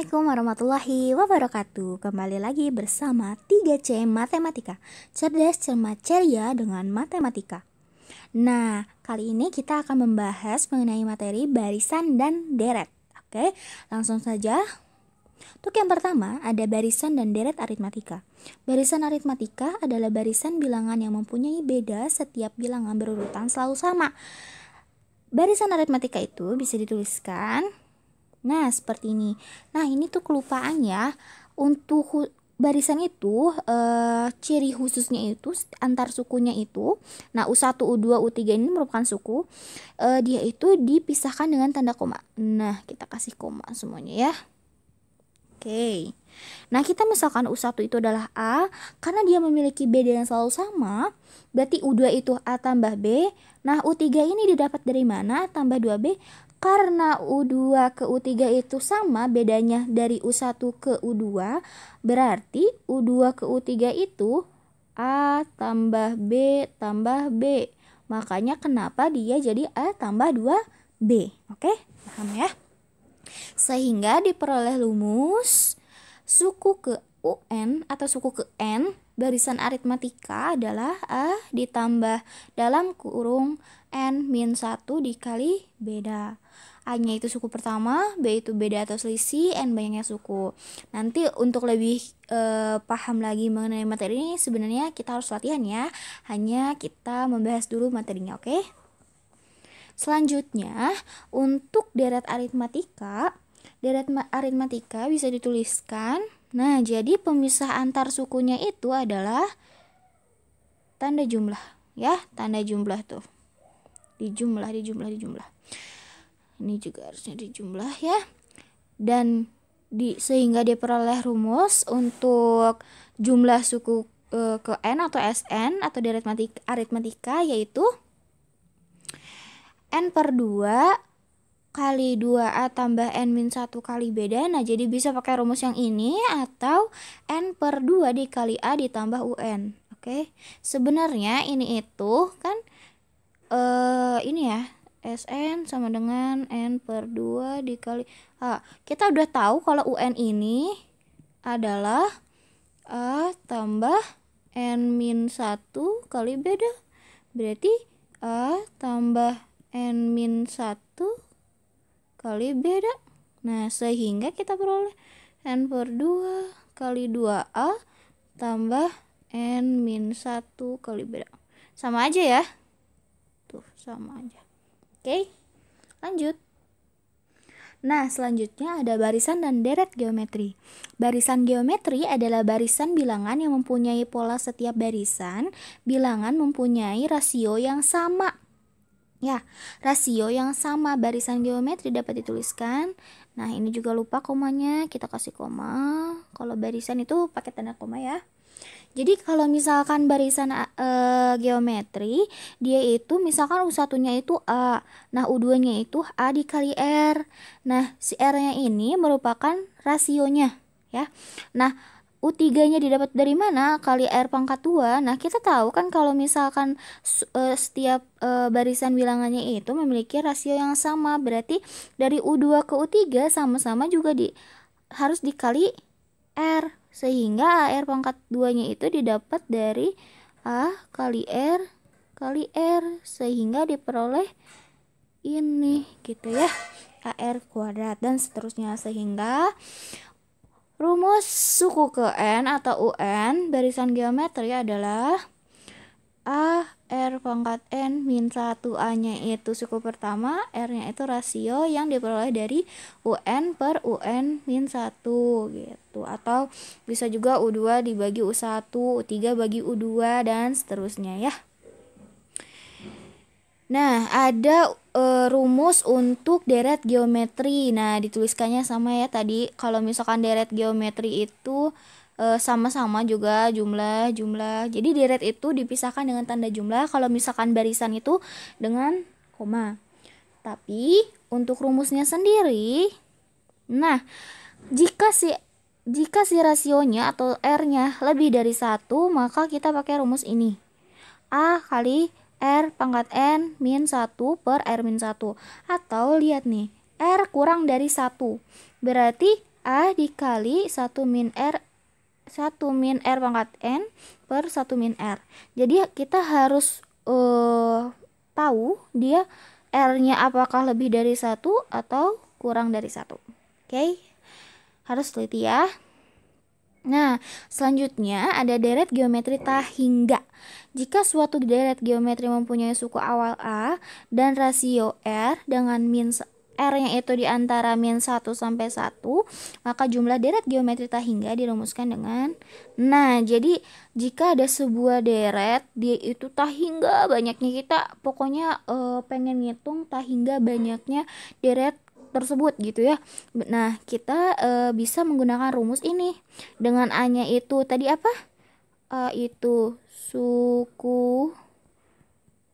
Assalamualaikum warahmatullahi wabarakatuh. Kembali lagi bersama 3C Matematika. Cerdas, cermat, ceria dengan matematika. Nah, kali ini kita akan membahas mengenai materi barisan dan deret. Oke, langsung saja. Untuk yang pertama, ada barisan dan deret aritmatika. Barisan aritmatika adalah barisan bilangan yang mempunyai beda setiap bilangan berurutan selalu sama. Barisan aritmatika itu bisa dituliskan seperti ini. Nah, ini tuh kelupaan ya. Untuk barisan itu ciri khususnya itu antar sukunya itu. Nah, U1, U2, U3 ini merupakan suku. Dia itu dipisahkan dengan tanda koma. Nah, kita kasih koma semuanya ya. Oke. Nah, kita misalkan U1 itu adalah A, karena dia memiliki beda yang selalu sama, berarti U2 itu A tambah B. Nah, U3 ini didapat dari mana? Tambah 2B. Karena U2 ke U3 itu sama bedanya dari U1 ke U2, berarti U2 ke U3 itu A tambah B tambah B. Makanya kenapa dia jadi A tambah 2B. Oke, paham ya? Sehingga diperoleh rumus suku ke UN atau suku ke N barisan aritmatika adalah A ditambah dalam kurung N min 1 dikali beda. A-nya itu suku pertama, B itu beda atau selisih, N banyaknya suku. Nanti untuk lebih paham lagi mengenai materi ini sebenarnya kita harus latihan ya. Hanya kita membahas dulu materinya, oke? Selanjutnya, untuk deret aritmatika bisa dituliskan. Nah, jadi pemisah antar sukunya itu adalah tanda jumlah ya, tanda jumlah tuh. Dijumlah. Ini juga harusnya dijumlah ya. Dan sehingga diperoleh rumus untuk jumlah suku ke N atau SN atau deret aritmatika yaitu N per 2 kali 2A tambah N min 1 kali beda. Nah, jadi bisa pakai rumus yang ini atau N per 2 dikali A ditambah UN. Oke. Sebenarnya ini itu kan ini ya, SN sama dengan N per 2 dikali A. Kita udah tahu kalau UN ini adalah A tambah N min 1 kali beda. Berarti A tambah N min 1 kali beda. Nah, sehingga kita peroleh N per 2 kali 2A tambah N min 1 kali beda. Sama aja ya. Tuh, sama aja. Oke, lanjut. Nah, selanjutnya ada barisan dan deret geometri. Barisan geometri adalah barisan bilangan yang mempunyai pola setiap barisan. Bilangan mempunyai rasio yang sama. Ya, rasio yang sama barisan geometri dapat dituliskan. Nah, ini juga lupa komanya, kita kasih koma. Kalau barisan itu pakai tanda koma ya. Jadi kalau misalkan barisan geometri, dia itu misalkan U1-nya itu A. Nah, U2-nya itu A dikali R. Nah, si R-nya ini merupakan rasionya ya. Nah, U3-nya didapat dari mana? Kali R pangkat 2. Nah, kita tahu kan kalau misalkan setiap barisan bilangannya itu memiliki rasio yang sama, berarti dari U2 ke U3 sama-sama juga harus dikali R, sehingga AR pangkat 2-nya itu didapat dari A kali R kali R, sehingga diperoleh ini gitu ya, AR kuadrat dan seterusnya. Sehingga rumus suku ke N atau UN barisan geometri adalah A R pangkat N min 1. A-nya itu suku pertama, R-nya itu rasio yang diperoleh dari UN per UN min 1 gitu. Atau bisa juga U2 dibagi U1, U3 bagi U2 dan seterusnya ya. Nah, ada rumus untuk deret geometri. Nah, dituliskannya sama ya tadi. Kalau misalkan deret geometri itu sama-sama juga jumlah. Jadi deret itu dipisahkan dengan tanda jumlah. Kalau misalkan barisan itu dengan koma. Tapi untuk rumusnya sendiri, nah, jika si rasionya atau R-nya lebih dari 1, maka kita pakai rumus ini. A kali R pangkat N min 1 per R min 1. Atau lihat nih, R kurang dari 1. Berarti A dikali 1 min R pangkat N per 1 min R. Jadi kita harus tahu dia R-nya apakah lebih dari 1 atau kurang dari 1. Oke, harus teliti ya. Nah, selanjutnya ada deret geometri tak hingga. Jika suatu deret geometri mempunyai suku awal A dan rasio R dengan R-nya itu di antara min 1 sampai 1, maka jumlah deret geometri tak hingga dirumuskan dengan jadi jika ada sebuah deret dia itu tak hingga banyaknya, kita pokoknya pengen ngitung tak hingga banyaknya deret tersebut gitu ya. Nah, kita bisa menggunakan rumus ini. Dengan A-nya itu tadi apa? A itu suku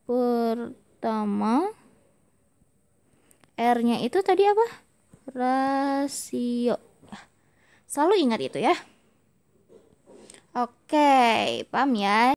pertama, R-nya itu tadi apa? Rasio. Selalu ingat itu ya. Oke, paham ya?